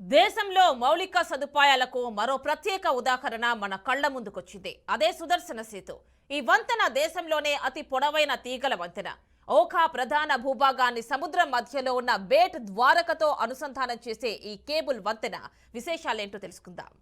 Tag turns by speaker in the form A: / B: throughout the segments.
A: దేశంలో మౌలిక సదుపాయాలకు మరో ప్రత్యేక ఉదాహరణ మన కళ్ల ముందుకొచ్చింది. అదే సుదర్శన సేతు. ఈ వంతెన దేశంలోనే అతి పొడవైన తీగల వంతెన. ఓఖా ప్రధాన భూభాగాన్ని సముద్రం మధ్యలో ఉన్న బేట్ ద్వారకతో అనుసంధానం చేసే ఈ కేబుల్ వంతెన విశేషాలేంటో తెలుసుకుందాం.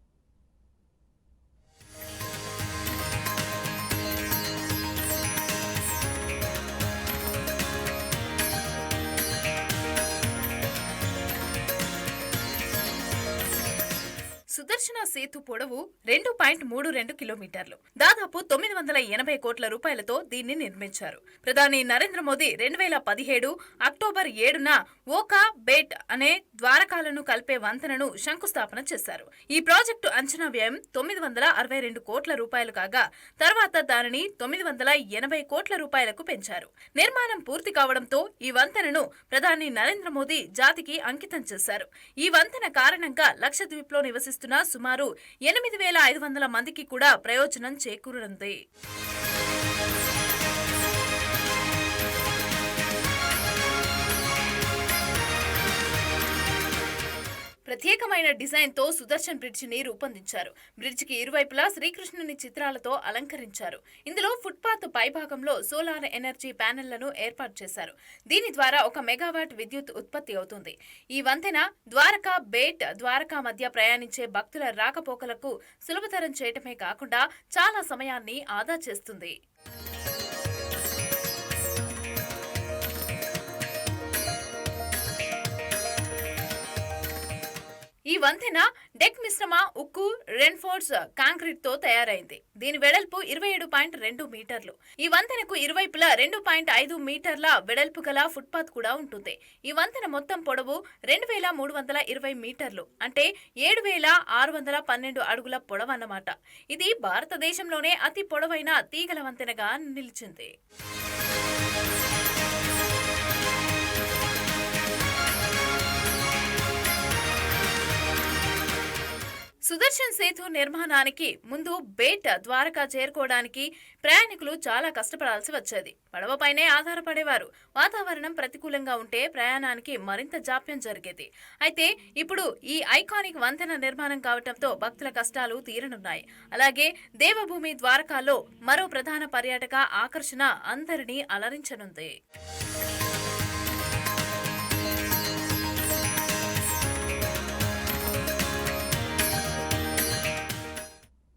B: సుదర్శన సేతు పొడవు 2.32 కిలోమీటర్లు. దాదాపు 980 కోట్ల రూపాయలతో దీన్ని నిర్మించారు. ప్రధాని నరేంద్ర మోదీ 2017 అక్టోబర్ 7న ఓఖా బేట్ అనే ద్వారకాలను కలిపే వంతెనను శంకుస్థాపన చేశారు. ఈ ప్రాజెక్టు అంచనా వ్యయం 962 కోట్ల రూపాయలు కాగా తర్వాత దానిని 980 కోట్ల రూపాయలకు పెంచారు. నిర్మాణం పూర్తి కావడంతో ఈ వంతెనను ప్రధాని నరేంద్ర మోదీ జాతికి అంకితం చేశారు. ఈ వంతెన కారణంగా లక్షద్వీప్లో నివసిస్తున్న సుమారు 8,500 మందికి కూడా ప్రయోజనం చేకూరనుంది. ప్రత్యేకమైన డిజైన్ తో సుదర్శన్ బ్రిడ్జ్ ని రూపొందించారు. బ్రిడ్జ్ కి ఇరువైపులా శ్రీకృష్ణుని చిత్రాలతో అలంకరించారు. ఇందులో ఫుట్పాత్ పైభాగంలో సోలార్ ఎనర్జీ ప్యానెళ్లను ఏర్పాటు చేశారు. దీని ద్వారా 1 మెగావాట్ విద్యుత్ ఉత్పత్తి అవుతుంది. ఈ వంతెన ద్వారకా బేట్ ద్వారకా మధ్య ప్రయాణించే భక్తుల రాకపోకలకు సులభతరం చేయటమే కాకుండా చాలా సమయాన్ని ఆదా చేస్తుంది. ఈ వంతెన డెక్ మిశ్రమ ఉక్కు రెన్ఫోర్స్ కాంక్రీట్ తో తయారైంది. దీని వెడల్పు 27.2 మీటర్లు. ఈ వంతెనకు ఇరువైపులా 2.5 మీటర్ల వెడల్పు గల ఫుట్పాత్ కూడా ఉంటుంది. ఈ వంతెన మొత్తం పొడవు 2,320 మీటర్లు, అంటే 7,612 అడుగుల పొడవన్నమాట. ఇది భారతదేశంలోనే అతి పొడవైన తీగల వంతెనగా నిలిచింది. సుదర్శన్ సేతు నిర్మాణానికి ముందు బేట్ ద్వారకా చేరుకోవడానికి ప్రయాణికులు చాలా కష్టపడాల్సి వచ్చేది. పడవపైనే ఆధారపడేవారు. వాతావరణం ప్రతికూలంగా ఉంటే ప్రయాణానికి మరింత జాప్యం జరిగేది. అయితే ఇప్పుడు ఈ ఐకానిక్ వంతెన నిర్మాణం కావడంతో భక్తుల కష్టాలు తీరనున్నాయి. అలాగే దేవభూమి ద్వారకాలో మరో ప్రధాన పర్యాటక ఆకర్షణ అందరినీ అలరించనుంది.